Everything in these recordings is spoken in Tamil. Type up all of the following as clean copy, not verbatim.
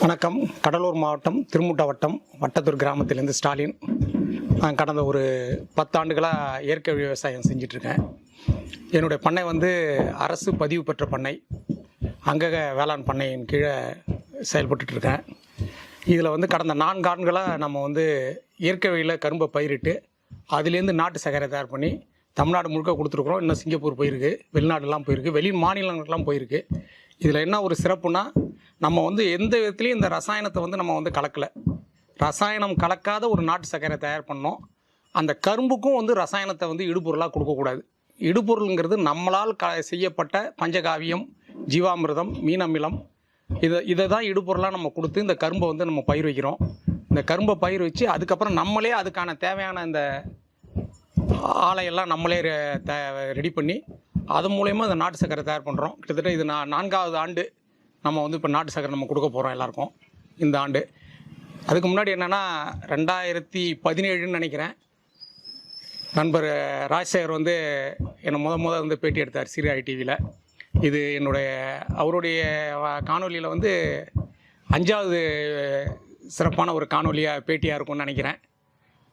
வணக்கம். கடலூர் மாவட்டம் திருமுட்ட வட்டம் வட்டத்தூர் கிராமத்திலேருந்து ஸ்டாலின். நான் கடந்த ஒரு 10 ஆண்டுகளாக இயற்கை விவசாயம் செஞ்சிட்ருக்கேன். என்னுடைய பண்ணை அரசு பதிவு பெற்ற பண்ணை, அங்கக வேளாண் பண்ணையின் கீழே செயல்பட்டுருக்கேன். இதில் கடந்த 4 ஆண்டுகளாக நம்ம இயற்கை வழியில் கரும்பை பயிரிட்டு அதுலேருந்து நாட்டு சர்க்கரை தயார் பண்ணி தமிழ்நாடு முழுக்க கொடுத்துருக்குறோம். இன்னும் சிங்கப்பூர் போயிருக்கு, வெளிநாடுலாம் போயிருக்கு, வெளி மாநிலங்களுக்கெல்லாம் போயிருக்கு. இதில் என்ன ஒரு சிறப்புனா, நம்ம எந்த விதத்துலையும் இந்த ரசாயனத்தை நம்ம கலக்கலை. ரசாயனம் கலக்காத ஒரு நாட்டு சர்க்கரை தயார் பண்ணோம். அந்த கரும்புக்கும் ரசாயனத்தை இடுபொருளாக கொடுக்கக்கூடாது. இடுபொருளுங்கிறது நம்மளால் செய்யப்பட்ட பஞ்சகாவியம், ஜீவாமிர்தம், மீன் அமிலம், இதை தான் இடுபொருளாக நம்ம கொடுத்து இந்த கரும்பை நம்ம பயிர் வைக்கிறோம். இந்த கரும்பை பயிர் வச்சு அதுக்கப்புறம் நம்மளே அதுக்கான தேவையான இந்த ஆலையெல்லாம் நம்மளே ரெடி பண்ணி அது மூலயமா இந்த நாட்டு சர்க்கரை தயார் பண்ணுறோம். கிட்டத்தட்ட இது 4வது ஆண்டு நம்ம இப்போ நாட்டு சர்க்கரை நம்ம கொடுக்க போகிறோம் எல்லாருக்கும் இந்த ஆண்டு. அதுக்கு முன்னாடி என்னென்னா 2017ன்னு நினைக்கிறேன், நண்பர் ராஜசேகர் என்னை முத பேட்டி எடுத்தார் சீர்காழி டிவியில். இது அவருடைய காணொலியில் 5வது சிறப்பான ஒரு காணொலியாக பேட்டியாக இருக்கும்னு நினைக்கிறேன்.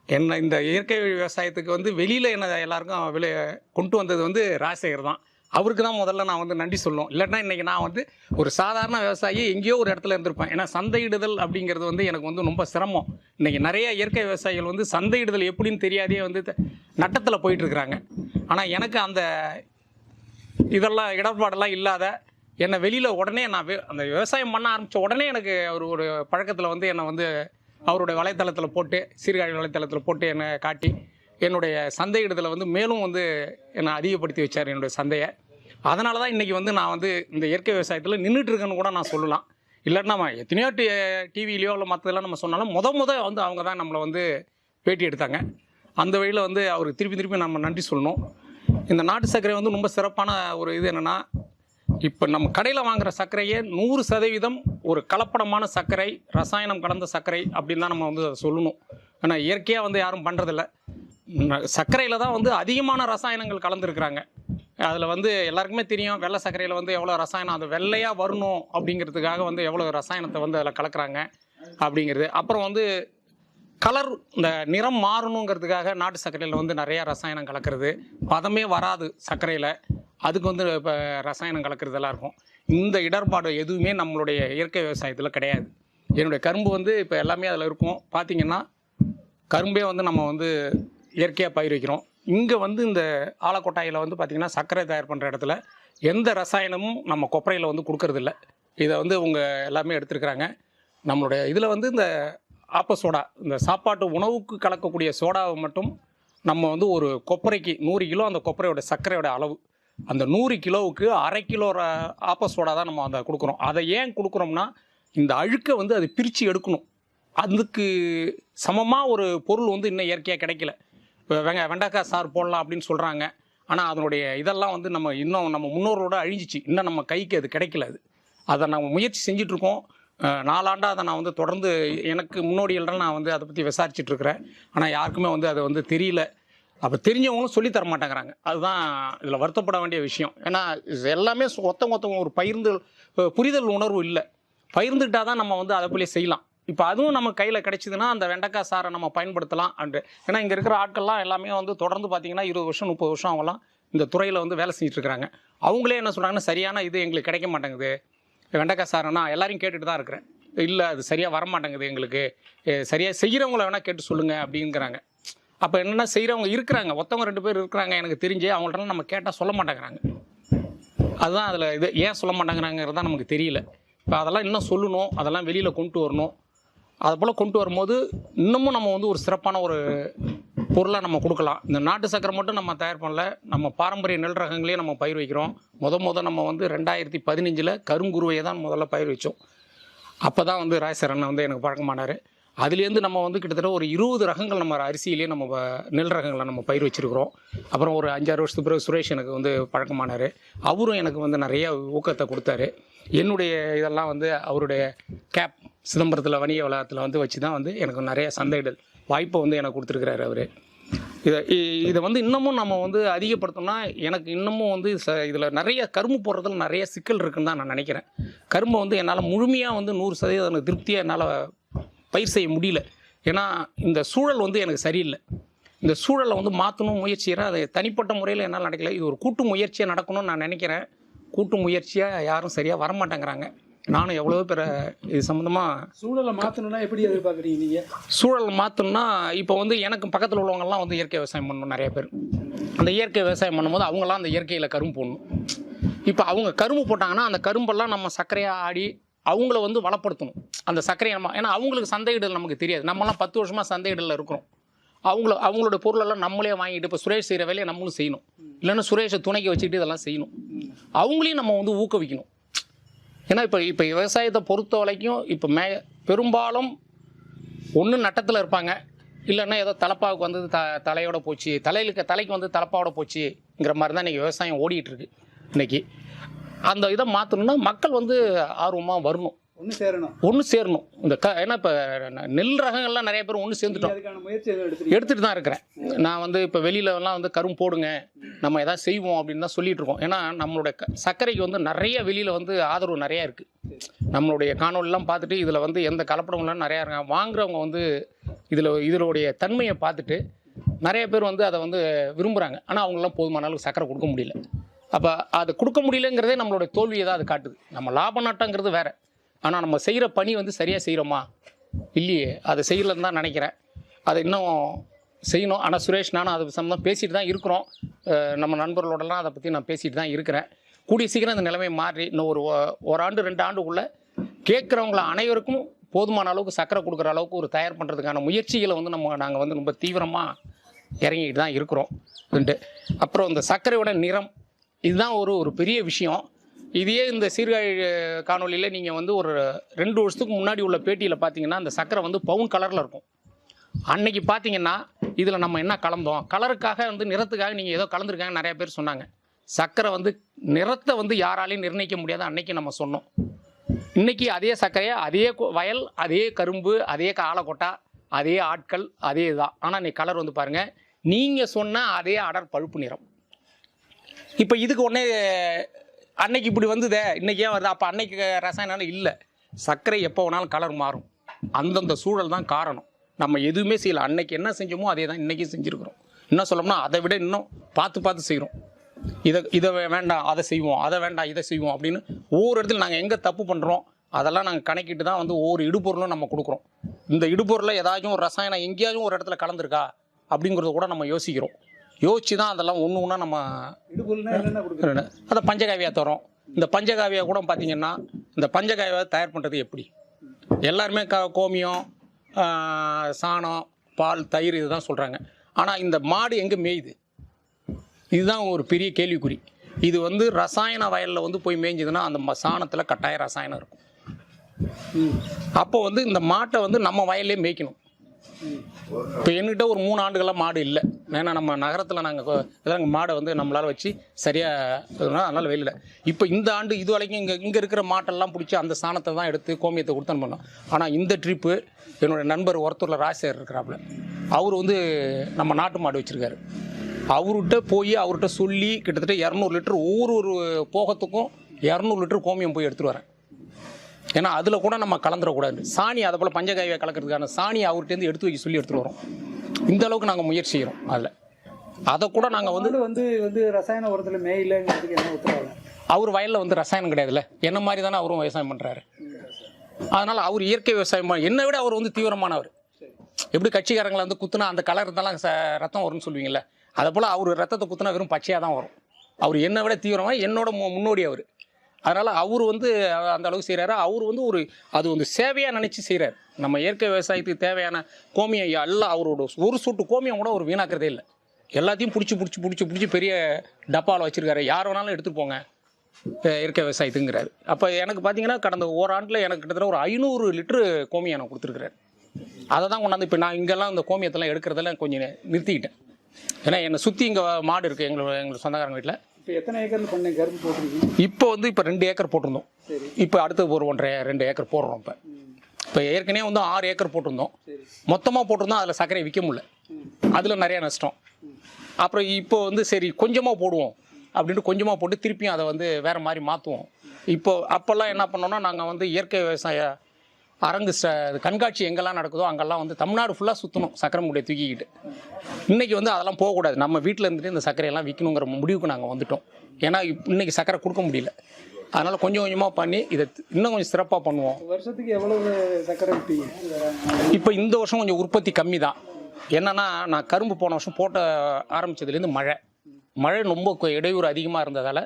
என்ன இந்த இயற்கை விவசாயத்துக்கு வெளியில் என்ன எல்லாருக்கும் கொண்டு வந்தது ராஜசேகர் தான். அவருக்கு தான் முதல்ல நான் நன்றி சொல்லணும். இல்லைன்னா இன்றைக்கி நான் ஒரு சாதாரண விவசாயி எங்கேயோ ஒரு இடத்துல இருந்திருப்பேன். ஏன்னா சந்தையிடுதல் அப்படிங்கிறது எனக்கு ரொம்ப சிரமம். இன்றைக்கி நிறைய இயற்கை விவசாயிகள் சந்தையிடுதல் எப்படின்னு தெரியாதே நட்டத்தில் போயிட்டுருக்குறாங்க. ஆனால் எனக்கு அந்த இதெல்லாம் இடர்பாடெல்லாம் இல்லாத என்னை வெளியில் உடனே நான் அந்த விவசாயம் பண்ண ஆரம்பித்த உடனே எனக்கு ஒரு பழக்கத்தில் என்னை அவருடைய வலைத்தளத்தில் போட்டு, சீர்காழி வலைத்தளத்தில் போட்டு என்னை காட்டி என்னுடைய சந்தையிடுதலை மேலும் என்னை அதிகப்படுத்தி வச்சார் என்னுடைய சந்தையை. அதனால தான் இன்றைக்கி நான் இந்த இயற்கை விவசாயத்தில் நின்றுட்டுருக்கேன்னு கூட நான் சொல்லலாம். இல்லாட்டினா நம்ம எத்தனையோ டிவிலையோ இல்லை மற்றதெல்லாம் நம்ம சொன்னாலும் அவங்க தான் நம்மளை பேட்டி எடுத்தாங்க. அந்த வழியில் அவருக்கு திருப்பி நம்ம நன்றி சொல்லணும். இந்த நாட்டு சர்க்கரை ரொம்ப சிறப்பான ஒரு இது என்னென்னா, இப்போ நம்ம கடையில் வாங்குகிற சர்க்கரையே 100% ஒரு கலப்படமான சர்க்கரை, ரசாயனம் கலந்த சர்க்கரை அப்படின்னு தான் நம்ம அதை சொல்லணும். ஏன்னா இயற்கையாக யாரும் பண்ணுறதில்ல. சர்க்கரையில் தான் அதிகமான ரசாயனங்கள் கலந்துருக்குறாங்க. அதில் எல்லாருக்குமே தெரியும், வெள்ளை சர்க்கரையில் எவ்வளோ ரசாயனம், அது வெள்ளையாக வரணும் அப்படிங்கிறதுக்காக எவ்வளோ ரசாயனத்தை அதில் கலக்கிறாங்க அப்படிங்கிறது. அப்புறம் கலர், இந்த நிறம் மாறணுங்கிறதுக்காக நாட்டு சர்க்கரையில் நிறையா ரசாயனம் கலக்கிறது. பதமே வராது சர்க்கரையில், அதுக்கு இப்போ ரசாயனம் கலக்கிறதெல்லாம் இருக்கும். இந்த இடர்பாடு எதுவுமே நம்மளுடைய இயற்கை விவசாயத்தில் கிடையாது. என்னுடைய கரும்பு இப்போ எல்லாமே அதில் இருக்கும். பார்த்திங்கன்னா கரும்பே நம்ம இயற்கையாக பயிர் வைக்கிறோம். இங்கே இந்த ஆலக்கொட்டாயில் பார்த்திங்கன்னா சர்க்கரை தயார் பண்ணுற இடத்துல எந்த ரசாயனமும் நம்ம கொப்பரையில் கொடுக்கறதில்ல. இதை இவங்க எல்லாமே எடுத்துருக்குறாங்க. நம்மளுடைய இதில் இந்த ஆப்ப சோடா, இந்த சாப்பாட்டு உணவுக்கு கலக்கக்கூடிய சோடாவை மட்டும் நம்ம ஒரு கொப்பரைக்கு 100 கிலோ அந்த கொப்பரையோட சர்க்கரையோட அளவு, அந்த 100 கிலோவுக்கு 1/2 கிலோ ஆப்ப சோடா தான் நம்ம அதை கொடுக்குறோம். அதை ஏன் கொடுக்குறோம்னா, இந்த அழுக்கை அது பிரித்து எடுக்கணும். அதுக்கு சமமாக ஒரு பொருள் இன்னும் இயற்கையாக கிடைக்கல. இப்போ வெண்டைக்காய் சாறு போடலாம் அப்படின்னு சொல்கிறாங்க. ஆனால் அதனுடைய இதெல்லாம் இன்னும் நம்ம முன்னோரோட அழிஞ்சிச்சு. இன்னும் நம்ம கைக்கு அது கிடைக்கல. அதை நம்ம முயற்சி செஞ்சிட்ருக்கோம். 4 ஆண்டாக அதை நான் தொடர்ந்து எனக்கு முன்னோடிகள் நான் அதை பற்றி விசாரிச்சிட்ருக்கிறேன். ஆனால் யாருக்குமே அது தெரியல. அப்போ தெரிஞ்சவங்களும் சொல்லித்தர மாட்டேங்கிறாங்க. அதுதான் இதில் வருத்தப்பட வேண்டிய விஷயம். ஏன்னா எல்லாமே ஒருத்தவங்க ஒரு புரிதல் உணர்வு இல்லை. பகிர்ந்துக்கிட்டால் தான் நம்ம அதை போலே செய்யலாம். இப்போ அதுவும் நம்ம கையில் கிடைச்சிதுன்னா அந்த வெண்டைக்காய் சாரை நம்ம பயன்படுத்தலாம். ஏன்னா இங்கே இருக்கிற ஆட்கள்லாம் எல்லாமே தொடர்ந்து பார்த்திங்கன்னா 20 வருஷம் 30 வருஷம் அவங்களாம் இந்த துறையில் வேலை செஞ்சிட்ருக்கிறாங்க. அவங்களே என்ன சொல்கிறாங்கன்னா, சரியான இது எங்களுக்கு கிடைக்க மாட்டேங்குது வெண்டைக்காய் சாரைன்னா. எல்லாரையும் கேட்டுட்டு தான் இருக்கிறேன். இல்லை அது சரியாக வரமாட்டேங்குது, எங்களுக்கு சரியாக செய்கிறவங்கள வேணால் கேட்டு சொல்லுங்கள் அப்படிங்கிறாங்க. அப்போ என்னென்னா, செய்கிறவங்க இருக்கிறாங்க, ஒருத்தவங்க 2 பேர் இருக்கிறாங்க எனக்கு தெரிஞ்சு. அவங்கள்ட்டலாம் நம்ம கேட்டால் சொல்ல மாட்டேங்கிறாங்க. அதுதான் அதில் இது ஏன் சொல்ல மாட்டேங்கிறாங்கிறது தான் நமக்கு தெரியல. இப்போ அதெல்லாம் இன்னும் சொல்லணும், அதெல்லாம் வெளியில் கொண்டு வரணும். அதை போல் கொண்டு வரும்போது இன்னமும் நம்ம ஒரு சிறப்பான ஒரு பொருளாக நம்ம கொடுக்கலாம். இந்த நாட்டு சர்க்கரை மட்டும் நம்ம தயார் பண்ணல, நம்ம பாரம்பரிய நெல் ரகங்களே நம்ம பயிர் வைக்கிறோம். நம்ம 2015 கருங்குருவையை தான் முதல்ல பயிர் வச்சோம். அப்போ தான் ராஜசேகர் அண்ணன் எனக்கு பழக்கமானார். அதுலேருந்து நம்ம கிட்டத்தட்ட ஒரு 20 ரகங்கள் நம்ம அரிசியிலே நம்ம நெல் ரகங்களை நம்ம பயிர் வச்சுருக்கிறோம். அப்புறம் ஒரு 5-6 வருஷத்துக்கு பிறகு சுரேஷ் எனக்கு பழக்கமானார். அவரும் எனக்கு நிறைய ஊக்கத்தை கொடுத்தாரு. என்னுடைய இதெல்லாம் அவருடைய கேப் சிதம்பரத்தில் வணிக வளாகத்தில் வச்சு தான் எனக்கு நிறைய சந்தையிடல் வாய்ப்பை எனக்கு கொடுத்துருக்கிறாரு அவர். இதை வந்து இன்னமும் நம்ம வந்து அதிகப்படுத்தோம்னா எனக்கு இன்னமும் வந்து இதில் நிறைய கரும்பு போடுறதுல நிறைய சிக்கல் இருக்குன்னு தான் நான் நினைக்கிறேன். கரும்பை வந்து என்னால் முழுமையாக வந்து 100% திருப்தியாக என்னால் பயிர் செய்ய முடியல. ஏன்னா இந்த சூழல் வந்து எனக்கு சரியில்லை. இந்த சூழலை வந்து மாற்றணும் முயற்சிகிறேன். அது தனிப்பட்ட முறையில் என்னால் நடக்கல. இது ஒரு கூட்டு முயற்சியாக நடக்கணும்னு நான் நினைக்கிறேன். கூட்டு முயற்சியாக யாரும் சரியாக வரமாட்டேங்கிறாங்க. நானும் எவ்வளோ பேர் இது சம்மந்தமாக சூழலை மாற்றணும்னா எப்படி எதிர்பார்க்குறீங்க நீங்கள்? சூழலை மாற்றணும்னா இப்போ வந்து எனக்கு பக்கத்தில் உள்ளவங்கலாம் வந்து இயற்கை விவசாயம் பண்ணணும். நிறைய பேர் அந்த இயற்கை விவசாயம் பண்ணும்போது அவங்களாம் அந்த இயற்கையில் கரும்பு போடணும். இப்போ அவங்க கரும்பு போட்டாங்கன்னா அந்த கரும்பெல்லாம் நம்ம சர்க்கரையாக ஆடி அவங்கள வந்து வளப்படுத்தணும். அந்த சர்க்கரையை நம்ம, ஏன்னா அவங்களுக்கு சந்தையிடல் நமக்கு தெரியாது. நம்மலாம் 10 வருஷமாக சந்தையிடலில் இருக்கிறோம். அவங்களோட பொருளெல்லாம் நம்மளே வாங்கிட்டு இப்போ சுரேஷ் செய்கிற வேலையை நம்மளும் செய்யணும். இல்லைன்னா சுரேஷை துணைக்கு வச்சுக்கிட்டு இதெல்லாம் செய்யணும். அவங்களையும் நம்ம வந்து ஊக்குவிக்கணும். ஏன்னா இப்போ விவசாயத்தை பொறுத்த வரைக்கும் இப்போ பெரும்பாலும் ஒன்று நட்டத்தில் இருப்பாங்க, இல்லைன்னா ஏதோ தலப்பாவுக்கு வந்து தலையோட போச்சு, தலைக்கு வந்து தலப்பாவோட போச்சுங்கிற மாதிரி தான் இன்றைக்கி விவசாயம் ஓடிட்டுருக்கு. இன்றைக்கி அந்த இதை மாற்றணும்னா மக்கள் வந்து ஆர்வமாக வரணும், ஒன்று சேரணும். ஏன்னா இப்போ நெல் ரகங்கள்லாம் நிறைய பேர் ஒன்று சேர்ந்துட்டோம். எடுத்துகிட்டு தான் இருக்கிறேன். நான் வந்து இப்போ வெளியிலலாம் வந்து கரும்பு போடுங்க, நம்ம எதாவது செய்வோம் அப்படின்னு தான் சொல்லிட்டு இருக்கோம். ஏன்னா நம்மளுடைய சர்க்கரைக்கு வந்து நிறைய வெளியில் வந்து ஆதரவு நிறையா இருக்குது. நம்மளுடைய காணொலிலாம் பார்த்துட்டு இதில் வந்து எந்த கலப்படங்கள்லாம் நிறையா இருக்காங்க. வாங்குறவங்க வந்து இதனுடைய தன்மையை பார்த்துட்டு நிறைய பேர் வந்து அதை வந்து விரும்புகிறாங்க. ஆனால் அவங்களாம் போதுமான அளவுக்கு சர்க்கரை கொடுக்க முடியல. அப்போ அது கொடுக்க முடியலங்கிறதே நம்மளுடைய தோல்வியை தான் அது காட்டுது. நம்ம லாப நட்டங்கிறது வேறு, ஆனால் நம்ம செய்கிற பணி வந்து சரியாக செய்கிறோமா இல்லையே, அதை செய்யலன்னு தான் நினைக்கிறேன். அதை இன்னும் செய்யணும். ஆனால் சுரேஷ் நானும் அதை சம்மந்தம் பேசிட்டு தான் இருக்கிறோம். நம்ம நண்பர்களோடலாம் அதை பற்றி நான் பேசிட்டு தான் இருக்கிறேன். கூடிய சீக்கிரம் இந்த நிலைமை மாறி இன்னும் ஒரு ஆண்டு 2 ஆண்டுக்குள்ளே கேட்குறவங்கள அனைவருக்கும் போதுமான அளவுக்கு சர்க்கரை கொடுக்குற அளவுக்கு ஒரு தயார் பண்ணுறதுக்கான முயற்சிகளை வந்து நாங்கள் வந்து ரொம்ப தீவிரமாக இறங்கிட்டு தான் இருக்கிறோம். அப்புறம் இந்த சர்க்கரையோட நிறம் இதுதான் ஒரு பெரிய விஷயம். இதையே இந்த சீர்காழி காணொலியில் நீங்கள் வந்து ஒரு 2 வருஷத்துக்கு முன்னாடி உள்ள பேட்டியில் பார்த்தீங்கன்னா அந்த சர்க்கரை வந்து பவுன் கலரில் இருக்கும். அன்னைக்கு பார்த்தீங்கன்னா இதில் நம்ம என்ன கலந்தோம், கலருக்காக வந்து நிறத்துக்காக நீங்கள் ஏதோ கலந்துருக்காங்க நிறைய பேர் சொன்னாங்க. சர்க்கரை வந்து நிறத்தை வந்து யாராலையும் நிர்ணயிக்க முடியாது அன்னைக்கு நம்ம சொன்னோம். இன்றைக்கி அதே சர்க்கரையை, அதே வயல், அதே கரும்பு, அதே ஆலக்கொட்டா, அதே ஆட்கள், அதே தான். ஆனால் இன்னைக்கு கலர் வந்து பாருங்கள், நீங்கள் சொன்ன அதே அடர் பழுப்பு நிறம். இப்போ இதுக்கு உடனே அன்னைக்கு இப்படி வந்ததே இன்றைக்கி ஏன் வருது? அப்போ அன்னைக்கு ரசாயனம் இல்லை. சர்க்கரை எப்போ வேணாலும் கலர் மாறும். அந்தந்த சூழல் தான் காரணம். நம்ம எதுவுமே செய்யலை. அன்னைக்கு என்ன செஞ்சோமோ அதே தான் இன்றைக்கும் செஞ்சுருக்கிறோம். என்ன சொல்லணும்னா அதை விட இன்னும் பார்த்து செய்கிறோம். இதை வேண்டாம் அதை செய்வோம், அதை வேண்டாம் இதை செய்வோம் அப்படின்னு ஒவ்வொரு இடத்துல நாங்கள் எங்கே தப்பு பண்ணுறோம் அதெல்லாம் நாங்கள் கணக்கிட்டு தான் வந்து ஒவ்வொரு இடுபொருளும் நம்ம கொடுக்குறோம். இந்த இடுபொருளில் ஏதாச்சும் ஒரு ரசாயனம் எங்கேயாச்சும் ஒரு இடத்துல கலந்துருக்கா அப்படிங்கிறத கூட நம்ம யோசிக்கிறோம். யோசிச்சு தான் அதெல்லாம் ஒன்று நம்ம அதை பஞ்சகாவியா தரோம். இந்த பஞ்சகாவியா கூட பார்த்தீங்கன்னா இந்த பஞ்சகாவியா தயார் பண்ணுறது எப்படி? எல்லாருமே கோமியம், சாணம், பால், தயிர் இதுதான் சொல்கிறாங்க. ஆனால் இந்த மாடு எங்கே மேயுது? இதுதான் ஒரு பெரிய கேள்விக்குறி. இது வந்து ரசாயன வயலில் வந்து போய் மேய்ஞ்சதுன்னா அந்த சாணத்தில் கட்டாய ரசாயனம் இருக்கும். அப்போ வந்து இந்த மாட்டை வந்து நம்ம வயல்லே மேய்க்கணும். இப்போ என்கிட்ட ஒரு 3 ஆண்டுகளாக மாடு இல்லை. ஏன்னா நம்ம நகரத்தில் நாங்கள் மாடை வந்து நம்மளால் வச்சு சரியாக அதனால் வெளியில். இப்போ இந்த ஆண்டு இது வரைக்கும் இங்கே இருக்கிற மாட்டெல்லாம் பிடிச்சி அந்த சாணத்தை தான் எடுத்து கோமியத்தை கொடுத்தன்னு பண்ணோம். ஆனால் இந்த ட்ரிப்பு என்னுடைய நண்பர் ஒருத்தூரில் ராஜசேகர் இருக்கிறாப்புல, அவர் வந்து நம்ம நாட்டு மாடு வச்சுருக்காரு. அவர்கிட்ட சொல்லி கிட்டத்தட்ட 200 லிட்டர் ஒவ்வொரு போகத்துக்கும் 200 லிட்டர் கோமியம் போய் எடுத்துகிட்டு வரேன். ஏன்னா அதில் கூட நம்ம கலந்துடக்கூடாது. சாணி அதை போல் பஞ்சகாவியை கலக்கிறதுக்கான சாணியை அவர்கிட்டருந்து எடுத்து வைக்க சொல்லி எடுத்துகிட்டு வரோம். இந்த அளவுக்கு நாங்கள் முயற்சி செய்கிறோம். அதை கூட நாங்கள் வந்து ரசாயன உரத்தில் மேயிலங்கிறதுக்கு என்ன உத்தரவாதம்? அவர் வயலில் வந்து ரசாயனம் கிடையாதுல்ல, என்ன மாதிரி தானே அவரும் விவசாயம் பண்ணுறாரு. அதனால் அவர் இயற்கை விவசாயம் என்னை விட அவர் வந்து தீவிரமானவர். எப்படி கட்சிக்காரங்களை வந்து குத்துனா அந்த கலர் இருந்தாலும் ரத்தம் வரும்னு சொல்லுவீங்கள்ல, அதை போல் அவர் ரத்தத்தை குத்துனா வெறும் பச்சையாக தான் வரும். அவர் என்னை விட தீவிரமாக என்னோட முன்னோடி அவர். அதனால் அவர் வந்து அந்த அளவுக்கு செய்கிறாரு. அவர் வந்து அது வந்து சேவையாக நினச்சி செய்கிறார். நம்ம இயற்கை விவசாயத்துக்கு தேவையான கோமியம் எல்லாம் அவரோட ஒரு சொட்டு கோமியம் கூட ஒரு வீணாக்கிறதே இல்லை. எல்லாத்தையும் பிடிச்சி பெரிய டப்பாவில் வச்சுருக்காரு. யார் வேணாலும் எடுத்துகிட்டு போங்க இயற்கை விவசாயத்துங்கிறாரு. அப்போ எனக்கு பார்த்தீங்கன்னா கடந்த ஓராண்டில் எனக்கு கிட்டத்தட்ட ஒரு 500 லிட்டரு கோமியம் எனக்கு கொடுத்துருக்குறாரு. அதை தான் கொண்டாந்து இப்போ நான் இங்கெல்லாம் இந்த கோமியத்தெல்லாம் எடுக்கிறதெல்லாம் கொஞ்சம் நிறுத்திக்கிட்டேன். ஏன்னா என்னை சுற்றி இங்கே மாடு இருக்குது எங்கள் சொந்தக்காரங்க வீட்டில். இப்போ எத்தனை ஏக்கர் பண்ணீங்க கரும்பு போட்டுருக்கீங்க? இப்போ 2 ஏக்கர் போட்டிருந்தோம். இப்போ அடுத்து ஒரு 1.5-2 ஏக்கர் போடுறோம். இப்போ ஏற்கனவே வந்து 6 ஏக்கர் போட்டிருந்தோம். மொத்தமாக போட்டிருந்தோம். அதில் சர்க்கரை விற்க முடியல. அதில் நிறையா நஷ்டம். அப்புறம் இப்போ வந்து சரி கொஞ்சமாக போடுவோம் அப்படின்ட்டு கொஞ்சமாக போட்டு திருப்பியும் அதை வந்து வேறு மாதிரி மாற்றுவோம். அப்போல்லாம் என்ன பண்ணோன்னா, நாங்கள் வந்து இயற்கை விவசாய அரங்கு கண்காட்சி எங்கெல்லாம் நடக்குதோ அங்கெல்லாம் வந்து தமிழ்நாடு ஃபுல்லாக சுற்றணும் சக்கரை மூட்டையை தூக்கிக்கிட்டு. இன்றைக்கி வந்து அதெல்லாம் போகக்கூடாது, நம்ம வீட்டில் இருந்துட்டு இந்த சர்க்கரையெல்லாம் விற்கணுங்கிற முடிவுக்கு நாங்கள் வந்துட்டோம். ஏன்னா இன்றைக்கி சர்க்கரை கொடுக்க முடியல. அதனால் கொஞ்சம் கொஞ்சமாக பண்ணி இதை இன்னும் கொஞ்சம் சிறப்பாக பண்ணுவோம். வருஷத்துக்கு எவ்வளவு சர்க்கரை விற்பீங்க? இப்போ இந்த வருஷம் கொஞ்சம் உற்பத்தி கம்மி தான். என்னென்னா, நான் கரும்பு போன வருஷம் போட்ட ஆரம்பித்ததுலேருந்து மழை ரொம்ப இடையூறு அதிகமாக இருந்ததால்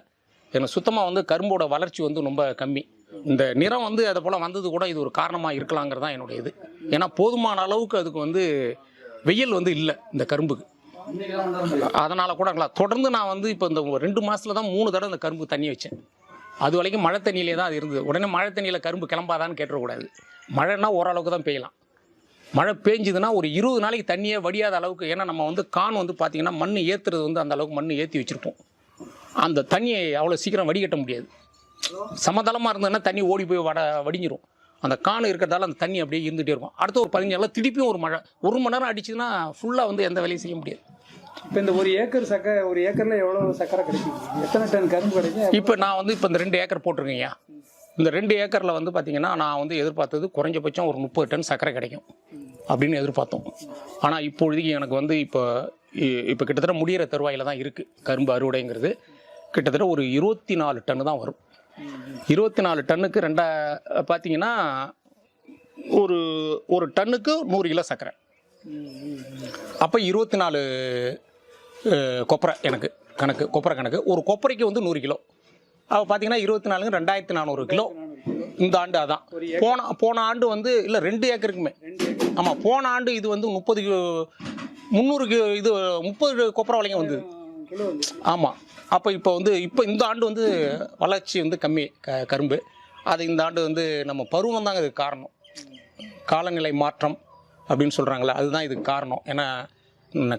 எனக்கு சுத்தமாக வந்து கரும்போட வளர்ச்சி வந்து ரொம்ப கம்மி. இந்த நிறம் வந்து அதை போல் வந்தது கூட இது ஒரு காரணமாக இருக்கலாங்கிறது தான் என்னுடைய இது. ஏன்னா போதுமான அளவுக்கு அதுக்கு வந்து வெயில் வந்து இல்லை இந்த கரும்புக்கு. அதனால் கூட தொடர்ந்து நான் வந்து இப்போ இந்த 2 மாதத்தில் தான் 3 தடவை இந்த கரும்பு தண்ணி வச்சேன். அது வரைக்கும் மழை தண்ணியிலே தான் அது இருந்தது. உடனே மழை தண்ணியில் கரும்பு கிளம்பாதான்னு கேட்டுறக்கூடாது. மழைன்னா ஓரளவுக்கு தான் பெய்யலாம். மழை பெஞ்சுதுன்னா ஒரு 20 நாளைக்கு தண்ணியே வடியாத அளவுக்கு. ஏன்னா நம்ம வந்து கான் வந்து பார்த்திங்கன்னா மண் ஏற்றுறது வந்து அந்த அளவுக்கு மண் ஏற்றி வச்சுருப்போம். அந்த தண்ணியை அவ்வளோ சீக்கிரம் வடிகட்ட முடியாது. சமதளமாக இருந்ததுன்னா தண்ணி ஓடி போய் வடிஞ்சிரும். அந்த கான் இருக்கிறதால அந்த தண்ணி அப்படியே இருந்துகிட்டே இருக்கும். அடுத்த ஒரு 15 நாளில் திருப்பியும் ஒரு மழை 1 மணி நேரம் அடிச்சுதுன்னா ஃபுல்லாக வந்து எந்த வேலையும் செய்ய முடியாது. இப்போ இந்த ஒரு ஏக்கரில் எவ்வளோ சக்கரை கிடைக்கும்? எத்தனை டன் கரும்பு கிடைக்கும்? இப்போ நான் வந்து இந்த 2 ஏக்கர் போட்டிருக்கேங்க. இந்த 2 ஏக்கரில் வந்து பார்த்திங்கன்னா நான் வந்து எதிர்பார்த்தது குறைஞ்சபட்சம் ஒரு 30 டன் சக்கரை கிடைக்கும் அப்படின்னு எதிர்பார்த்தோம். ஆனால் இப்பொழுதுக்கு எனக்கு வந்து இப்போ கிட்டத்தட்ட முடிகிற தருவாயில் தான் இருக்குது. கரும்பு அறுவடைங்கிறது கிட்டத்தட்ட ஒரு 24 டன்னு தான் வரும். 24 டன்னுக்கு பார்த்தீங்கன்னா ஒரு டன்னுக்கு 100 கிலோ சக்கரை. அப்போ 24 கொப்பரை எனக்கு கொப்பரை கணக்கு. ஒரு கொப்பரைக்கு வந்து 100 கிலோ. அப்போ பார்த்தீங்கன்னா 24 2400 கிலோ இந்த ஆண்டு. அதான் போன ஆண்டு வந்து இல்லை 2 ஏக்கருக்குமே. ஆமாம், போன ஆண்டு இது வந்து 300 இது 30 கொப்பரை வரைக்கும் வந்தது. ஆமாம். அப்போ இப்போ இந்த ஆண்டு வந்து வளர்ச்சி வந்து கம்மி கரும்பு. அது இந்த ஆண்டு வந்து நம்ம பருவம் தாங்க இதுக்கு காரணம். காலநிலை மாற்றம் அப்படின்னு சொல்கிறாங்களே, அதுதான் இதுக்கு காரணம். ஏன்னா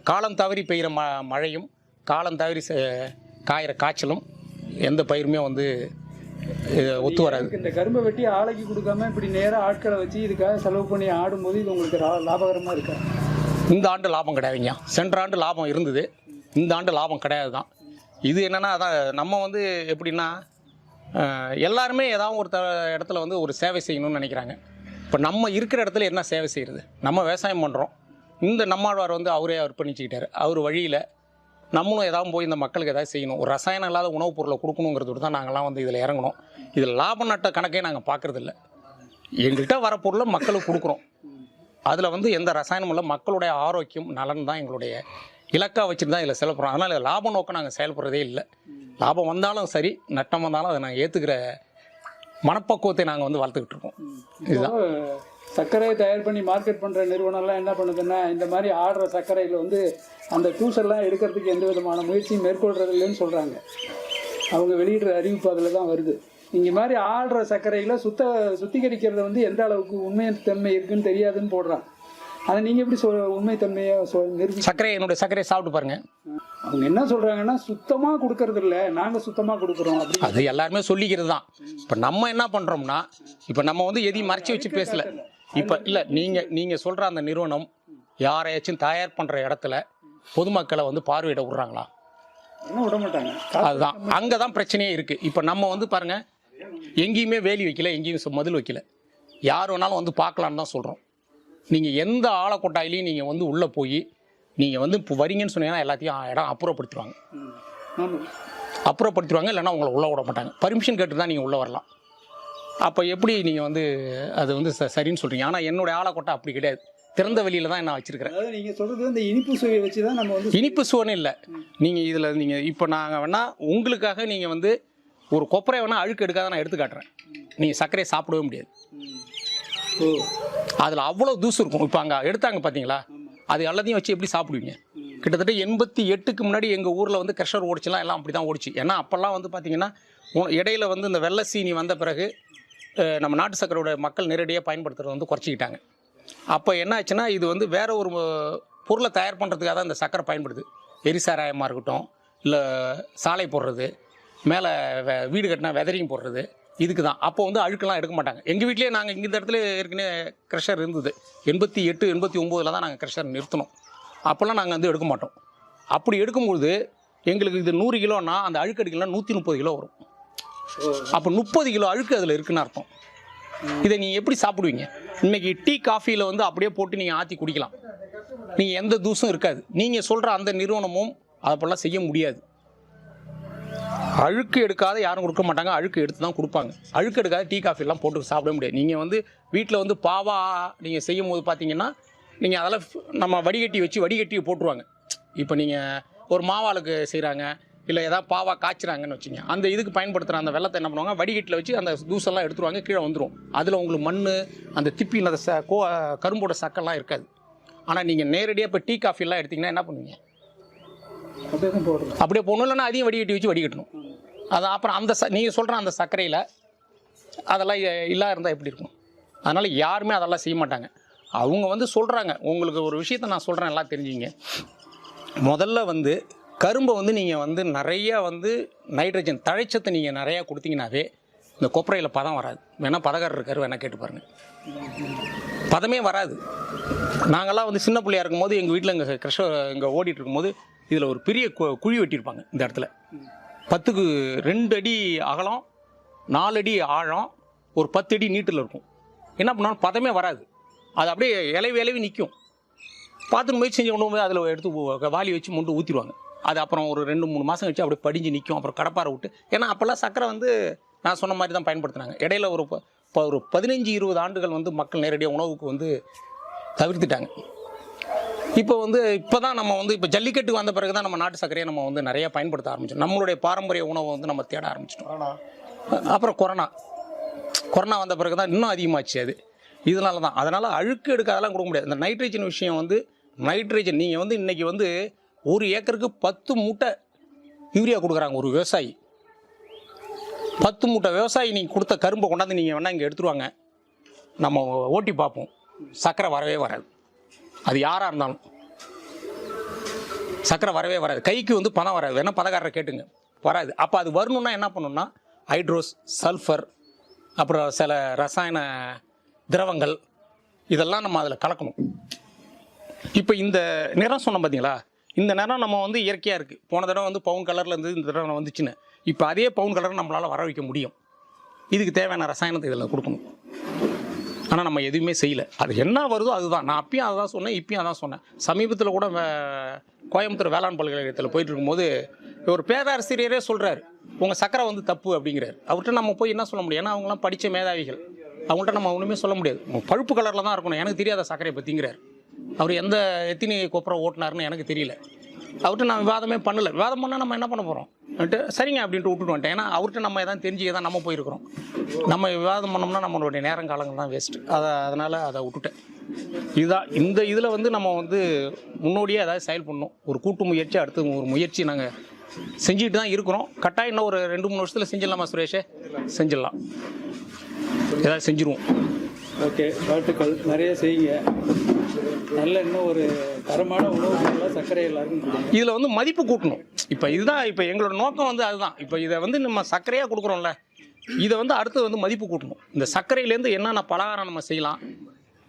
காலம் தவறி பெய்கிற மழையும் காலம் தவறி காயிற காய்ச்சலும் எந்த பயிருமே வந்து ஒத்து வராது. இந்த கரும்பை வெட்டி ஆலைக்கு கொடுக்காம இப்படி நேராக ஆட்களை வச்சு இதுக்காக செலவு பண்ணி ஆடும்போது இது உங்களுக்கு லாபகரமாக இருக்கா? இந்த ஆண்டு லாபம் கிடையாதுங்க. சென்ற ஆண்டு லாபம் இருந்தது, இந்த ஆண்டு லாபம் கிடையாது தான். இது என்னென்னா, அதான் நம்ம வந்து எப்படின்னா எல்லாருமே ஏதாவது ஒரு இடத்துல வந்து ஒரு சேவை செய்யணும்னு நினைக்கிறாங்க. இப்போ நம்ம இருக்கிற இடத்துல என்ன சேவை செய்கிறது? நம்ம விவசாயம் பண்ணுறோம். இந்த நம்மாழ்வார் வந்து அவரே அர்ப்பணிச்சுக்கிட்டார். அவர் வழியில் நம்மளும் ஏதாவது போய் இந்த மக்களுக்கு ஏதாவது செய்யணும். ஒரு ரசாயனம் இல்லாத உணவுப் பொருளை கொடுக்கணுங்கிறது தான் நாங்கள்லாம் வந்து இதில் இறங்கணும். இதில் லாப நட்ட கணக்கே நாங்கள் பார்க்குறதில்ல. எங்கள்கிட்ட வர பொருளை மக்களுக்கு கொடுக்குறோம். அதில் வந்து எந்த ரசாயனமும் இல்லை. மக்களுடைய ஆரோக்கியம் நலன் தான் எங்களுடைய இலக்காக வச்சுட்டு தான் இதில் செயல்படுறோம். அதனால் லாப நோக்கம் நாங்கள் செயல்படுறதே இல்லை. லாபம் வந்தாலும் சரி, நட்டம் வந்தாலும் அதை நாங்கள் ஏற்றுக்கிற மனப்பக்குவத்தை நாங்கள் வந்து வளர்த்துக்கிட்டு இருக்கோம். இதுதான். சர்க்கரையை தயார் பண்ணி மார்க்கெட் பண்ணுற நிறுவனம்லாம் என்ன பண்ணுதுன்னா, இந்த மாதிரி ஆடுற சர்க்கரையில் வந்து அந்த டூசர்லாம் எடுக்கிறதுக்கு எந்த விதமான முயற்சியும் மேற்கொள்றது இல்லைன்னு சொல்கிறாங்க. அவங்க வெளியிடுற அறிவிப்பு அதில் தான் வருது. இங்கே மாதிரி ஆடுற சர்க்கரையில் சுத்திகரிக்கிறத வந்து எந்த அளவுக்கு உண்மைத்தன்மை இருக்குன்னு தெரியாதுன்னு போடுறாங்க. அதை நீங்கள் எப்படி உண்மைத்தன்மையை என்னுடைய சர்க்கரையை சாப்பிட்டு பாருங்கள். அவங்க என்ன சொல்கிறாங்கன்னா, சுத்தமாக கொடுக்கறது இல்லை, நாங்கள் சுத்தமாக கொடுக்குறோம் அப்படி. அது எல்லாருமே சொல்லிக்கிறது தான். இப்போ நம்ம என்ன பண்ணுறோம்னா, இப்போ நம்ம வந்து எதையும் மறைச்சி வச்சு பேசலை. இப்போ இல்லை, நீங்கள் சொல்கிற அந்த நிறுவனம் யாரையாச்சும் தயார் பண்ணுற இடத்துல பொதுமக்களை வந்து பார்வையிட விட்றாங்களா? இன்னும் விட மாட்டாங்க. அதுதான், அங்கே தான் பிரச்சனையே இருக்குது. இப்போ நம்ம வந்து பாருங்கள், எங்கேயுமே வேலி வைக்கல, எங்கேயும் மதில் வைக்கல. யார் வேணாலும் வந்து பார்க்கலான்னு தான் சொல்கிறோம். நீங்கள் எந்த ஆழக்கொட்டாயிலையும் நீங்கள் வந்து உள்ளே போய் நீங்கள் வந்து இப்போ வரீங்கன்னு சொன்னீங்கன்னா எல்லாத்தையும் இடம் அப்புறப்படுத்திடுவாங்க. இல்லைன்னா உங்களை உள்ளே விட மாட்டாங்க. பர்மிஷன் கேட்டு தான் நீங்கள் உள்ளே வரலாம். அப்போ எப்படி நீங்கள் வந்து அது வந்து சரின்னு சொல்கிறீங்க? ஆனால் என்னுடைய ஆழக்கொட்டை அப்படி கிடையாது. திறந்த வெளியில் தான் நான் வச்சுருக்கிறேன். நீங்கள் சொல்கிறது இந்த இனிப்பு சுவையை வச்சு தான் நம்ம வந்து. இனிப்பு சுவைன்னு இல்லை. நீங்கள் இப்போ நாங்கள் வேணால் உங்களுக்காக நீங்கள் வந்து ஒரு கொப்பரை வேணால் அழுக்கு எடுக்காத நான் எடுத்து காட்டுறேன். நீங்கள் சர்க்கரையை சாப்பிடவே முடியாது. அதில் அவ்வளோ தூசு இருக்கும். இப்போ அங்கே எடுத்தாங்க பார்த்தீங்களா, அது எல்லாத்தையும் வச்சு எப்படி சாப்பிடுவீங்க? கிட்டத்தட்ட 88க்கு முன்னாடி எங்கள் ஊரில் வந்து க்ரஷர் ஓடிச்சுலாம் எல்லாம் அப்படி தான் ஓடிச்சு. ஏன்னா அப்போல்லாம் வந்து பார்த்திங்கன்னா இடையில வந்து இந்த வெள்ளை சீனி வந்த பிறகு நம்ம நாட்டு சர்க்கரையோட மக்கள் நேரடியாக பயன்படுத்துறது வந்து குறைச்சிக்கிட்டாங்க. அப்போ என்ன ஆச்சுன்னா, இது வந்து வேற ஒரு பொருளை தயார் பண்ணுறதுக்காக தான் இந்த சர்க்கரை பயன்படுது. எரிசாராயமாக இருக்கட்டும், இல்லை சாலை போடுறது, மேலே வீடு கட்டினா வெதரிங் போடுறது, இதுக்கு தான். அப்போ வந்து அழுக்கெல்லாம் எடுக்க மாட்டாங்க. எங்கள் வீட்லேயே நாங்கள் இந்த இடத்துல ஏற்கனவே க்ரஷர் இருந்தது. 88, 89 தான் நாங்கள் க்ரஷர் நிறுத்தினோம். அப்போல்லாம் நாங்கள் வந்து எடுக்க மாட்டோம். அப்படி எடுக்கும்பொழுது எங்களுக்கு இது 100 கிலோன்னா அந்த அழுக்கு எடுக்கலாம் 130 கிலோ வரும். அப்போ 30 கிலோ அழுக்கு அதில் இருக்குன்னு அர்த்தம். இதை நீங்கள் எப்படி சாப்பிடுவீங்க? இன்றைக்கி டீ காஃபியில் வந்து அப்படியே போட்டு நீங்கள் ஆற்றி குடிக்கலாம், நீங்கள் எந்த தூசும் இருக்காது. நீங்கள் சொல்கிற அந்த நிறுவனமும் அதப்பெல்லாம் செய்ய முடியாது. அழுக்கு எடுக்காத யாரும் கொடுக்க மாட்டாங்க, அழுக்கு எடுத்து தான் கொடுப்பாங்க. அழுக்கு எடுக்காத டீ காஃபிலாம் போட்டு சாப்பிட முடியாது. நீங்கள் வந்து வீட்டில் வந்து பாவா நீங்கள் செய்யும் போது பார்த்தீங்கன்னா நீங்கள் அதெல்லாம் நம்ம வடிகட்டி போட்டுருவாங்க. இப்போ நீங்கள் ஒரு மாவாளுக்கு செய்கிறாங்க, இல்லை ஏதாவது பாவா காய்ச்சிறாங்கன்னு வச்சுங்க, அந்த இதுக்கு பயன்படுத்துகிற அந்த வெள்ளத்தை என்ன பண்ணுவாங்க, வடிகட்டில் வச்சு அந்த தூசெல்லாம் எடுத்துருவாங்க, கீழே வந்துடும். அதில் உங்களுக்கு மண், அந்த திப்பி இல்லாத கரும்போட சக்கெல்லாம் இருக்காது. ஆனால் நீங்கள் நேரடியாக இப்போ டீ காஃபிலாம் எடுத்திங்கன்னா என்ன பண்ணுவீங்க? அப்படியே போடணும், இல்லைன்னா அதையும் வடிகட்டணும். அது அப்புறம் அந்த நீங்கள் சொல்கிற அந்த சர்க்கரையில் அதெல்லாம் இல்லாத இருந்தால் எப்படி இருக்கும்? அதனால் யாருமே அதெல்லாம் செய்ய மாட்டாங்க. அவங்க வந்து சொல்கிறாங்க, உங்களுக்கு ஒரு விஷயத்தை நான் சொல்கிறேன், எல்லாம் தெரிஞ்சுங்க. முதல்ல வந்து கரும்பை வந்து நீங்கள் வந்து நிறையா வந்து நைட்ரஜன் தழைச்சத்தை நீங்கள் நிறையா கொடுத்தீங்கன்னாவே இந்த கொப்பரையில் பதம் வராது. வேணால் பதக்காரர் இருக்காரு, வேணால் கேட்டு பாருங்கள், பதமே வராது. நாங்கள்லாம் வந்து சின்ன பிள்ளையா இருக்கும்போது எங்கள் வீட்டில் இங்கே ஓடிட்டு இருக்கும்போது இதில் ஒரு பெரிய குழி வெட்டியிருப்பாங்க. இந்த இடத்துல 10க்கு 2 அடி அகலம், 4 அடி ஆழம், ஒரு 10 அடி நீட்டில் இருக்கும். என்ன பண்ணாலும் பதமே வராது. அது அப்படியே இலவி நிற்கும். பார்த்து முயற்சி செஞ்சு கொண்டு போய் அதில் எடுத்து வாளி வச்சு மொண்டு ஊற்றிடுவாங்க. அது அப்புறம் ஒரு 2-3 மாதம் கழிச்சு அப்படியே படிஞ்சு நிற்கும். அப்புறம் கடப்பாரை விட்டு, ஏன்னா அப்போல்லாம் சக்கரை வந்து நான் சொன்ன மாதிரி தான் பயன்படுத்தினாங்க. இடையில ஒரு 15-20 ஆண்டுகள் வந்து மக்கள் நேரடியாக உணவுக்கு வந்து தவிர்த்துட்டாங்க. இப்போ தான் நம்ம வந்து இப்போ ஜல்லிக்கட்டுக்கு வந்த பிறகு தான் நம்ம நாட்டு சர்க்கரையை நம்ம வந்து நிறைய பயன்படுத்த ஆரம்பிச்சோம். நம்மளுடைய பாரம்பரிய உணவை வந்து நம்ம தேட ஆரம்பிச்சிட்டோம். அப்புறம் கொரோனா வந்த பிறகு தான் இன்னும் அதிகமாச்சு. அது இதனால தான். அதனால் அழுக்கு எடுக்க அதெல்லாம் கொடுக்க முடியாது. இந்த நைட்ரஜன் விஷயம் வந்து நைட்ரஜன் நீங்கள் வந்து இன்றைக்கி வந்து 1 ஏக்கருக்கு 10 மூட்டை யூரியா கொடுக்குறாங்க ஒரு விவசாயி. 10 மூட்டை விவசாயி நீங்கள் கொடுத்த கரும்பை கொண்டாந்து நீங்கள் வேணால் இங்கே எடுத்துருவாங்க, நம்ம ஓட்டி பார்ப்போம், சர்க்கரை வரவே வராது. அது யாராக இருந்தாலும் சர்க்கரை வரவே வராது. கைக்கு வந்து பணம் வராது. வேணால் பதக்காரரை கேட்டுங்க, வராது. அப்போ அது வரணுன்னா என்ன பண்ணணும்னா ஹைட்ரோஸ், சல்ஃபர், அப்புறம் சில ரசாயன திரவங்கள் இதெல்லாம் நம்ம அதில் கலக்கணும். இப்போ இந்த நிறம் சொன்னோம் பார்த்தீங்களா, இந்த நிறம் நம்ம வந்து இயற்கையாக இருக்குது. போன தடவை வந்து பவுன் கலரில் இருந்து இந்த தடவை வந்துச்சுன்னு, இப்போ அதே பவுன் கலரை நம்மளால் வர வைக்க முடியும். இதுக்கு தேவையான ரசாயனத்தை இதில் கொடுக்கணும். ஆனால் நம்ம எதுவுமே செய்யலை. அது என்ன வருதோ அதுதான். நான் அப்பயும் அதை தான் சொன்னேன், இப்பயும் அதான் சொன்னேன். சமீபத்தில் கூட கோயம்புத்தூர் வேளாண் பல்கலைக்கழகத்தில் போயிட்டு இருக்கும்போது ஒரு பேராசிரியரே சொல்கிறார், உங்கள் சக்கரை வந்து தப்பு அப்படிங்கிறார். அவர்கிட்ட நம்ம போய் என்ன சொல்ல முடியும்? ஏன்னா அவங்களாம் படித்த மேதாவிகள், அவங்கள்ட்ட நம்ம ஒன்றுமே சொல்ல முடியாது. பழுப்பு கலரில் தான் இருக்கணும், எனக்கு தெரியாத சர்க்கரையை பற்றிங்கிறார். அவர் எத்தனை கொப்பரை ஓட்டினாருன்னு எனக்கு தெரியல. அவர்கிட்ட நான் விவாதமே பண்ணலை. விவாதம் பண்ணால் நம்ம என்ன பண்ண போகிறோம்? சரிங்க அப்படின்ட்டு விட்டுட்டு வந்துட்டேன். ஏன்னா அவர்கிட்ட நம்ம எதாவது தெரிஞ்சுக்க தான் நம்ம போயிருக்கிறோம். நம்ம விவாதம் பண்ணோம்னா நம்மளுடைய நேரங்காலங்கள் தான் வேஸ்ட்டு. அதனால் அதை விட்டுட்டேன். இதுதான் இந்த இதில் வந்து நம்ம வந்து முன்னோடியாக ஏதாவது செயல் பண்ணணும். ஒரு கூட்டு முயற்சி, அடுத்து ஒரு முயற்சி நாங்கள் செஞ்சுக்கிட்டு தான் இருக்கிறோம். கட்டாயம் இன்னும் ஒரு 2-3 வருஷத்தில் செஞ்சிடலாமா சுரேஷே? செஞ்சிடலாம், ஏதாவது செஞ்சுருவோம். ஓகே, வாழ்த்துக்கள். நிறைய செய்யுங்க. நல்ல இன்னும் ஒரு தரமான உணவுகள்லாம் சர்க்கரை எல்லாருக்கும் கொடுங்க. இதில் வந்து மதிப்பு கூட்டணும். இப்போ எங்களோட நோக்கம் வந்து அதுதான். இப்போ இதை வந்து நம்ம சர்க்கரையாக கொடுக்குறோம்ல, இதை வந்து அடுத்து வந்து மதிப்பு கூட்டணும். இந்த சர்க்கரையிலேருந்து என்னென்ன பலகாரம் நம்ம செய்யலாம்,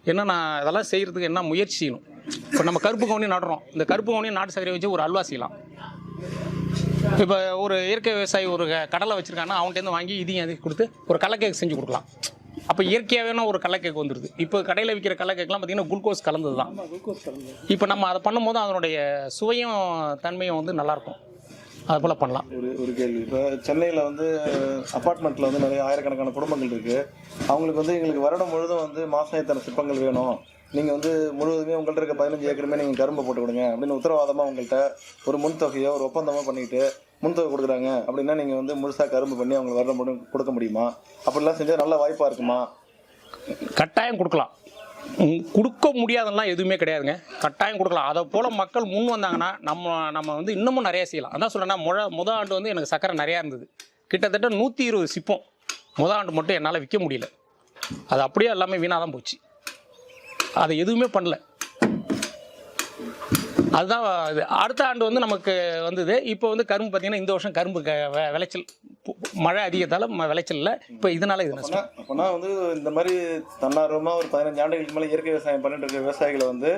என்னென்ன இதெல்லாம் செய்கிறதுக்கு என்ன முயற்சி செய்யணும். இப்போ நம்ம கருப்பு கவுனி நடுறோம், இந்த கருப்பு கவுனி நாட்டு சர்க்கரை வச்சு ஒரு அல்வா செய்யலாம். இப்போ ஒரு இயற்கை விவசாயி ஒரு கடலை வச்சுருக்காங்கன்னா அவன்கிட்டருந்து வாங்கி இதையும் அதுக்கு கொடுத்து ஒரு கடலை கேக் செஞ்சு கொடுக்கலாம். அப்போ இயற்கையாகவே ஒரு கடலை கேக் வந்துடுது. இப்போ கடையில் விற்கிற கடலை கேக்லாம் பார்த்தீங்கன்னா குளுக்கோஸ் கலந்தது தான். இப்போ நம்ம அதை பண்ணும்போது அதனுடைய சுவையும் தன்மையும் வந்து நல்லாயிருக்கும். அது போல் பண்ணலாம். ஒரு கேள்வி, இப்போ சென்னையில் வந்து அப்பார்ட்மெண்ட்டில் வந்து நிறைய ஆயிரக்கணக்கான குடும்பங்கள் இருக்குது. அவங்களுக்கு வந்து எங்களுக்கு வருடம் முழுதும் வந்து மாதம் இத்தனை சிப்பங்கள் வேணும், நீங்கள் வந்து முழுவதுமே உங்கள்கிட்ட இருக்க 15 ஏக்கருமே நீங்கள் கரும்பு போட்டு கொடுங்க அப்படின்னு உத்தரவாதமாக உங்கள்கிட்ட ஒரு முன்தொகையோ ஒரு ஒப்பந்தமாக பண்ணிக்கிட்டு முன்தொகை கொடுக்குறாங்க அப்படின்னா நீங்கள் வந்து முழுசாக கரும்பு பண்ணி அவங்களுக்கு வருடம் முழுவதும் கொடுக்க முடியுமா? அப்படிலாம் செஞ்சால் நல்ல வாய்ப்பாக இருக்குமா? கட்டாயம் கொடுக்கலாம். கொடுக்க முடியாதெல்லாம் எதுவுமே கிடையாதுங்க. கட்டாயம் கொடுக்கலாம். அதை போல் மக்கள் முன் வந்தாங்கன்னா நம்ம வந்து இன்னமும் நிறையா செய்யலாம். அதான் சொல்கிறேன்னா முதல் ஆண்டு வந்து எனக்கு சக்கரை நிறையா இருந்தது. கிட்டத்தட்ட 120 சிப்பம் முதல் ஆண்டு மட்டும் என்னால் விற்க முடியல. அது அப்படியே எல்லாமே வீணாக தான் போச்சு. அதை எதுவுமே பண்ணல. அதுதான் அடுத்த ஆண்டு வந்து நமக்கு வந்தது. இப்போ வந்து கரும்பு பார்த்திங்கன்னா இந்த வருஷம் கரும்பு விளைச்சல் மழை அதிகத்தால் விளைச்சல் இல்லை. இப்போ இதனால இது நஷ்டம். அப்போனா வந்து இந்த மாதிரி தன்னார்வமாக ஒரு 15 ஆண்டுகளுக்கு மேலே இயற்கை விவசாயம் பண்ணிட்டு இருக்க விவசாயிகளை வந்து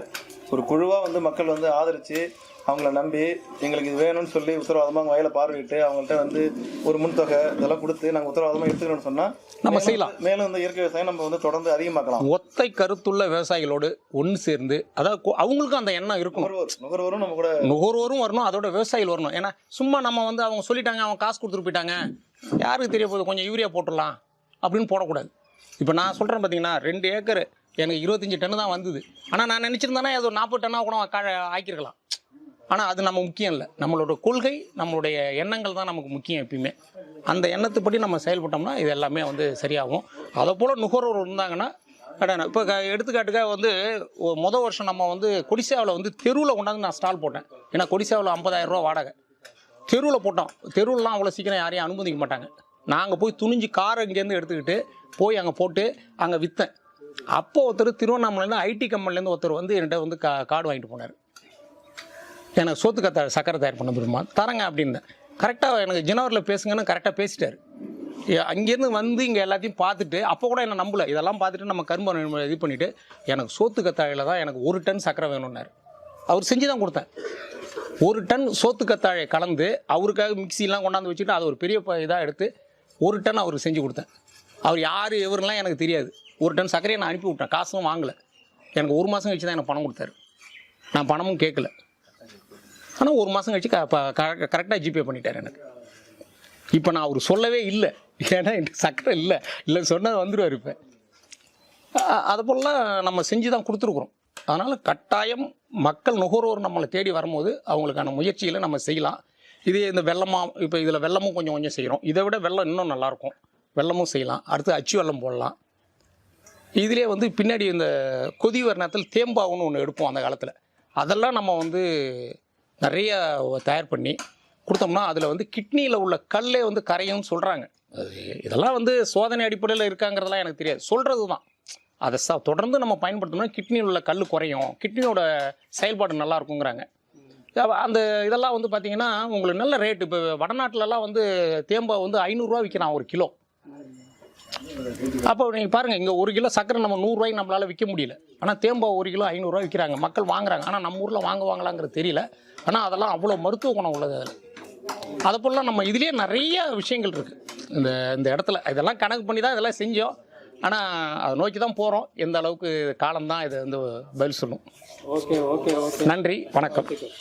ஒரு குழுவாக வந்து மக்கள் வந்து ஆதரித்து அவங்கள நம்பி எங்களுக்கு இது வேணும்னு சொல்லி உத்தரவாதமாக அவங்க வயலை பார்வையிட்டு அவங்கள்ட்ட வந்து ஒரு முன்தொகை இதெல்லாம் கொடுத்து நாங்கள் உத்தரவாதமாக எடுத்துக்கணும்னு சொன்னால் நம்ம செய்யலாம். மேலும் இந்த இயற்கை விவசாயம் நம்ம வந்து தொடர்ந்து அதிகமாக்கலாம். ஒத்தை கருத்துள்ள விவசாயிகளோடு ஒன்று சேர்ந்து, அதாவது அவங்களுக்கும் அந்த எண்ணம் இருக்கும். நுகர்வோரும் நம்ம கூட நுகர்வோரும் வரணும், அதோட விவசாயிகள் வரணும். ஏன்னா சும்மா நம்ம வந்து அவங்க சொல்லிட்டாங்க, அவங்க காசு கொடுத்துட்டு போயிட்டாங்க, யாருக்கு தெரிய போகுது, கொஞ்சம் யூரியா போட்டுடலாம் அப்படின்னு போடக்கூடாது. இப்போ நான் சொல்கிறேன் பார்த்தீங்கன்னா, 2 ஏக்கர் எனக்கு 25 டன்னு தான் வந்தது. ஆனால் நான் நினச்சிருந்தேன்னா அது ஒரு 40 டன்னாக கூட ஆக்கியிருக்கலாம். ஆனால் அது நம்ம முக்கியம் இல்லை. நம்மளோட கொள்கை, நம்மளுடைய எண்ணங்கள் தான் நமக்கு முக்கியம் எப்பயுமே. அந்த எண்ணத்துப்படி நம்ம செயல்பட்டோம்னா இது எல்லாமே வந்து சரியாகும். அதை போல் நுகர்வோர் இருந்தாங்கன்னா இப்போ எடுத்துக்காட்டுக்காக வந்து மொதல் வருஷம் நம்ம வந்து கொடிசாவில் வந்து தெருவில் கொண்டாந்து நான் ஸ்டால் போட்டேன். ஏன்னா கொடிசாவில் 50,000 ரூபா வாடகை. தெருவில் போட்டோம். தெருவில்லாம் அவ்வளோ சீக்கிரம் யாரையும் அனுமதிக்க மாட்டாங்க. நாங்கள் போய் துணிஞ்சு காரை இங்கேருந்து எடுத்துக்கிட்டு போய் அங்கே போட்டு அங்கே விற்றேன். அப்போது ஒருத்தர் திருவண்ணாமலையில் ஐடி கம்பெனிலேருந்து ஒருத்தர் வந்து என்கிட்ட வந்து கார்டு வாங்கிட்டு போனார். எனக்கு சோத்து சக்கரை தயார் பண்ண முடியுமா, தரங்க அப்படின்னேன். கரெக்டாக எனக்கு ஜனவரியில் பேசுங்கன்னு கரெக்டாக பேசிட்டார். அங்கேருந்து வந்து இங்கே எல்லாத்தையும் பார்த்துட்டு அப்போ கூட என்ன நம்பலை. இதெல்லாம் பார்த்துட்டு நம்ம கரும்பு இது பண்ணிவிட்டு எனக்கு சோத்து கத்தாழையில் தான் எனக்கு 1 டன் சக்கரை வேணும்னார். அவர் செஞ்சு தான் கொடுத்தேன். 1 டன் சோத்து கத்தாழை கலந்து அவருக்காக மிக்சிலாம் கொண்டாந்து வச்சுட்டு அதை ஒரு பெரிய இதாக எடுத்து 1 டன் அவருக்கு செஞ்சு கொடுத்தேன். அவர் யார் எவருலாம் எனக்கு தெரியாது. 1 டன் சர்க்கரையை நான் அனுப்பி விட்டேன். காசும் வாங்கலை. எனக்கு 1 மாதம் கழிச்சு தான் எனக்கு பணம் கொடுத்தாரு. நான் பணமும் கேட்கல. ஆனால் 1 மாதம் கழிச்சு கரெக்டாக ஜிபே பண்ணிட்டார் எனக்கு. இப்போ நான் அவர் சொல்லவே இல்லை, ஏன்னா எனக்கு சக்கரை இல்லை சொன்னால் வந்துடுவார். இப்போ அதை போலலாம் நம்ம செஞ்சு தான் கொடுத்துருக்குறோம். அதனால் கட்டாயம் மக்கள் நுகர்வோர் நம்மளை தேடி வரும்போது அவங்களுக்கான முயற்சிகளை நம்ம செய்யலாம். இதே இந்த வெள்ளமாக இப்போ இதில் வெள்ளமும் கொஞ்சம் செய்கிறோம். இதை விட வெள்ளம் இன்னும் நல்லாயிருக்கும். வெள்ளமும் செய்யலாம். அடுத்து அச்சு வெள்ளம் போடலாம். இதிலே வந்து பின்னாடி இந்த கொதி வர நேரத்தில் தேம்பாவுன்னு ஒன்று எடுப்போம் அந்த காலத்தில். அதெல்லாம் நம்ம வந்து நிறைய தயார் பண்ணி கொடுத்தோம்னா அதில் வந்து கிட்னியில் உள்ள கல்லே வந்து கரையும்னு சொல்கிறாங்க. இதெல்லாம் வந்து சோதனை அடிப்படையில் இருக்காங்கிறதெல்லாம் எனக்கு தெரியாது, சொல்கிறது தான். அதை தொடர்ந்து நம்ம பயன்படுத்தோம்னா கிட்னியில் உள்ள கல் குறையும், கிட்னியோட செயல்பாடு நல்லா இருக்குங்கிறாங்க. அந்த இதெல்லாம் வந்து பார்த்திங்கன்னா உங்களுக்கு நல்ல ரேட்டு. இப்போ வடநாட்டிலலாம் வந்து தேம்பா வந்து 500 ரூபா விற்கிறான் 1 கிலோ. அப்போ நீங்கள் பாருங்கள், இங்கே 1 கிலோ சக்கரை நம்ம 100 ரூபாய்க்கு நம்மளால் விற்க முடியல. ஆனால் தேம்பா 1 கிலோ 500 ரூபா விற்கிறாங்க, மக்கள் வாங்குறாங்க. ஆனால் நம்ம ஊரில் வாங்குவாங்களாங்கிறது தெரியல. ஆனால் அதெல்லாம் அவ்வளோ மருத்துவ குணம் உள்ளது அதில். அதை போல நம்ம இதுலேயே நிறைய விஷயங்கள் இருக்குது இந்த இடத்துல. இதெல்லாம் கணக்கு பண்ணி தான் இதெல்லாம் செஞ்சோம். ஆனால் அதை நோக்கி தான் போகிறோம். எந்த அளவுக்கு காலம்தான் இதை வந்து பதில் சொல்லும். ஓகே. நன்றி, வணக்கம்.